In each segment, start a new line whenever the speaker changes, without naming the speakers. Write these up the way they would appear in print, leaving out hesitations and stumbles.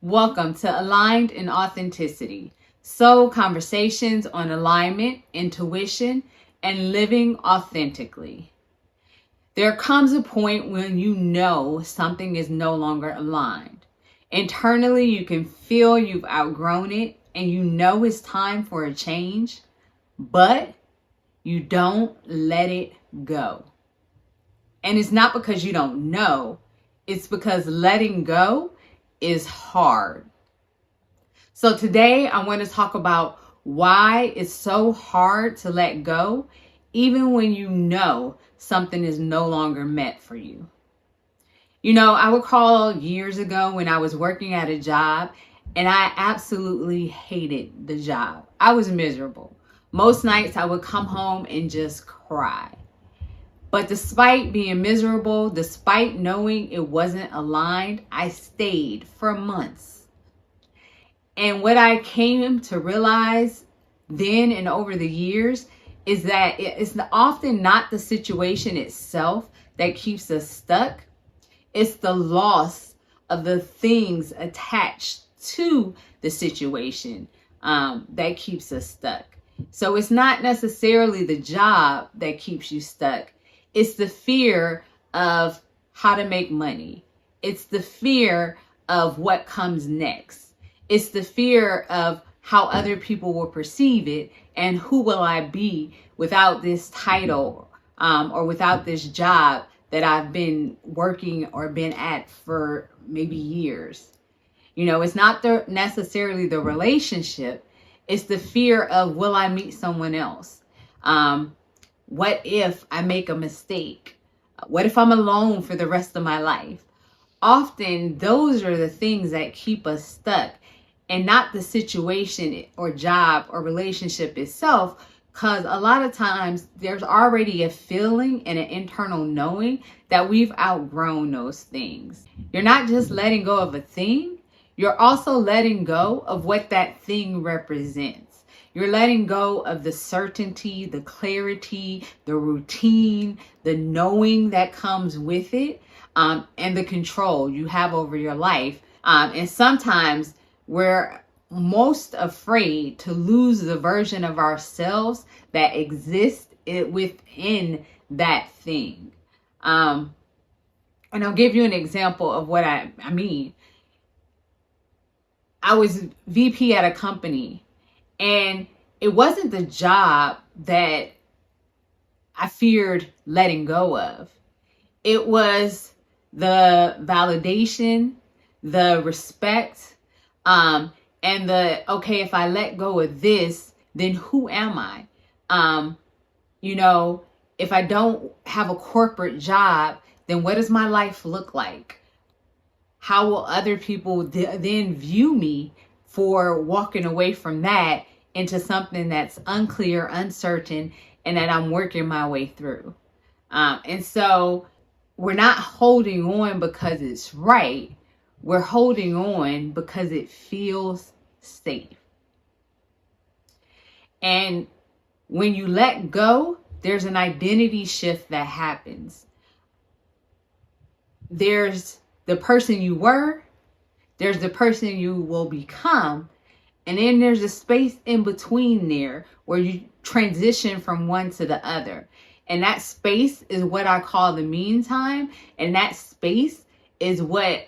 Welcome to Aligned in Authenticity, soul conversations on alignment, intuition, and living authentically. There comes a point when you know something is no longer aligned. Internally, you can feel you've outgrown it and you know it's time for a change, but you don't let it go. And it's not because you don't know, it's because letting go is hard. So today I want to talk about why it's so hard to let go, even when you know something is no longer meant for you. You know, I recall years ago when I was working at a job and I absolutely hated the job. I was miserable. Most nights I would come home and just cry. But despite being miserable, despite knowing it wasn't aligned, I stayed for months. And what I came to realize then and over the years is that it's often not the situation itself that keeps us stuck. It's the loss of the things attached to the situation that keeps us stuck. So it's not necessarily the job that keeps you stuck. It's the fear of how to make money. It's the fear of what comes next. It's the fear of how other people will perceive it and who will I be without this title or without this job that I've been working or been at for maybe years. You know, it's not necessarily the relationship. It's the fear of, will I meet someone else? What if I make a mistake? What if I'm alone for the rest of my life? Often those are the things that keep us stuck and not the situation or job or relationship itself, because a lot of times there's already a feeling and an internal knowing that we've outgrown those things. You're not just letting go of a thing, you're also letting go of what that thing represents. You're letting go of the certainty, the clarity, the routine, the knowing that comes with it, and the control you have over your life. And sometimes we're most afraid to lose the version of ourselves that exists within that thing. And I'll give you an example of what I mean. I was VP at a company, and it wasn't the job that I feared letting go of. It was the validation, the respect, and okay, if I let go of this, then who am I? If I don't have a corporate job, then what does my life look like? How will other people then view me for walking away from that into something that's unclear, uncertain, and that I'm working my way through? And so we're not holding on because it's right. We're holding on because it feels safe. And when you let go, there's an identity shift that happens. There's the person you were, there's the person you will become, and then there's a space in between there where you transition from one to the other. And that space is what I call the meantime, and that space is what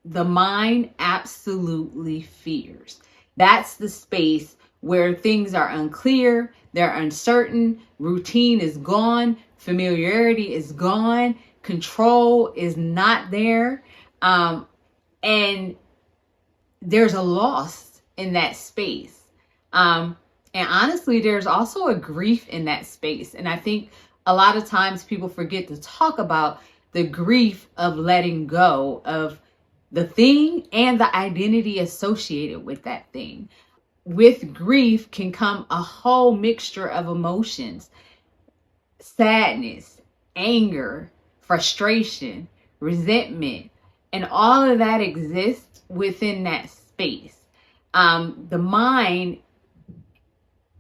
the mind absolutely fears. That's the space where things are unclear, they're uncertain, routine is gone, familiarity is gone, control is not there, and there's a loss in that space. And honestly, there's also a grief in that space. And I think a lot of times people forget to talk about the grief of letting go of the thing and the identity associated with that thing. With grief can come a whole mixture of emotions: sadness, anger, frustration, resentment, and all of that exists within that space. The mind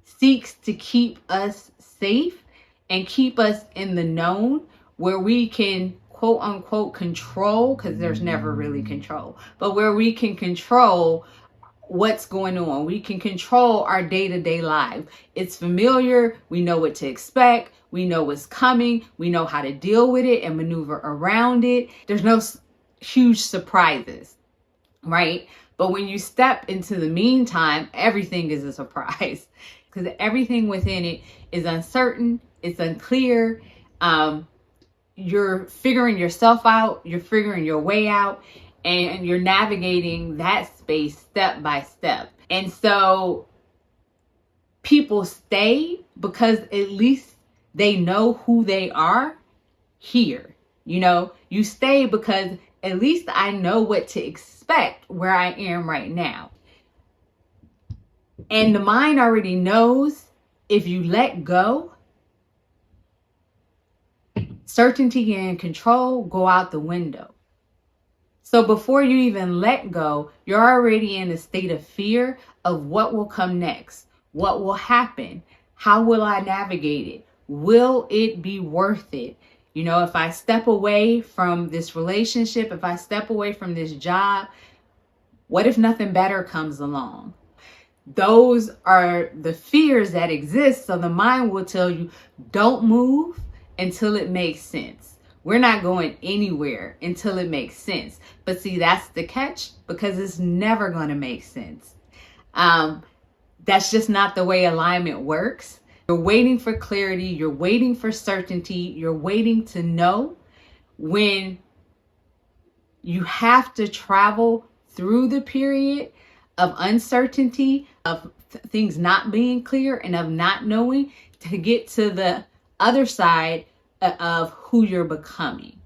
seeks to keep us safe and keep us in the known, where we can quote unquote control, because there's never really control, but where we can control what's going on. We can control our day-to-day life. It's familiar. We know what to expect. We know what's coming. We know how to deal with it and maneuver around it. There's no huge surprises, right? But when you step into the meantime, everything is a surprise because everything within it is uncertain. It's unclear. You're figuring yourself out. You're figuring your way out. And you're navigating that space step by step. And so people stay because at least they know who they are here. You know, you stay because at least I know what to expect where I am right now. And the mind already knows if you let go, certainty and control go out the window. So before you even let go, you're already in a state of fear of what will come next. What will happen? How will I navigate it? Will it be worth it? You know, if I step away from this relationship, if I step away from this job, what if nothing better comes along? Those are the fears that exist. So the mind will tell you, don't move until it makes sense. We're not going anywhere until it makes sense. But see, that's the catch, because it's never going to make sense. That's just not the way alignment works. You're waiting for clarity. You're waiting for certainty. You're waiting to know when you have to travel through the period of uncertainty, of things not being clear and of not knowing, to get to the other side of who you're becoming.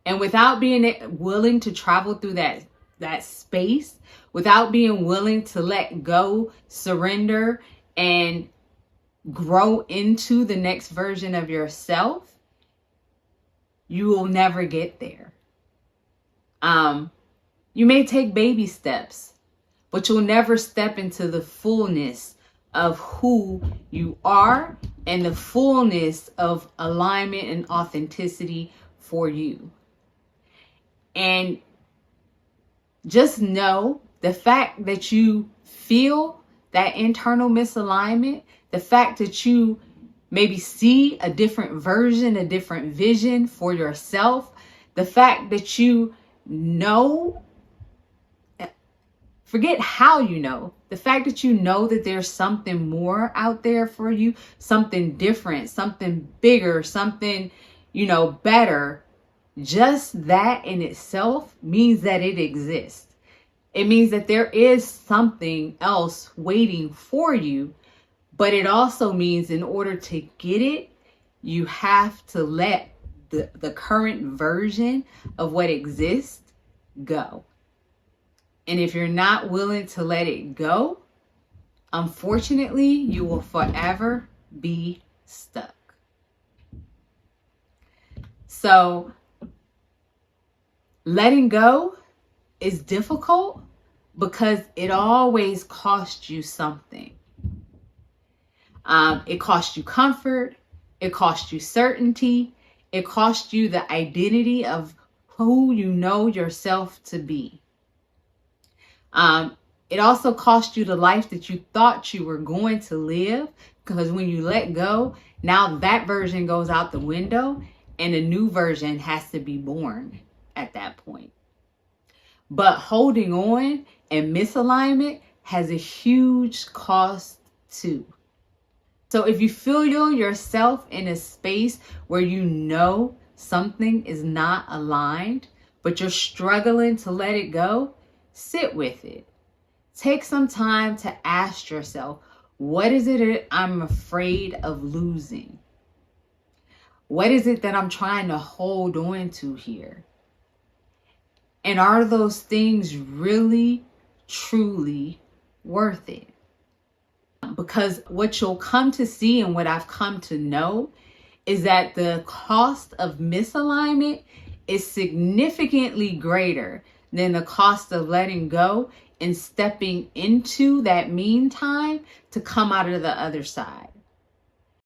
And without being willing to travel through that space, without being willing to let go, surrender, and grow into the next version of yourself, you will never get there. You may take baby steps, but you'll never step into the fullness of who you are and the fullness of alignment and authenticity for you. And just know the fact that you feel that internal misalignment, the fact that you maybe see a different version, a different vision for yourself, the fact that you know, forget how you know, the fact that you know that there's something more out there for you, something different, something bigger, something, better. Just that in itself means that it exists. It means that there is something else waiting for you, but it also means in order to get it, you have to let the current version of what exists go. And if you're not willing to let it go, unfortunately, you will forever be stuck. So letting go is difficult because it always costs you something. It costs you comfort. It costs you certainty. It costs you the identity of who you know yourself to be. It also cost you the life that you thought you were going to live, because when you let go, now that version goes out the window and a new version has to be born at that point. But holding on and misalignment has a huge cost too. So if you feel yourself in a space where you know something is not aligned, but you're struggling to let it go, sit with it. Take some time to ask yourself, what is it I'm afraid of losing? What is it that I'm trying to hold on to here? And are those things really, truly worth it? Because what you'll come to see and what I've come to know is that the cost of misalignment is significantly greater than the cost of letting go and stepping into that meantime to come out of the other side.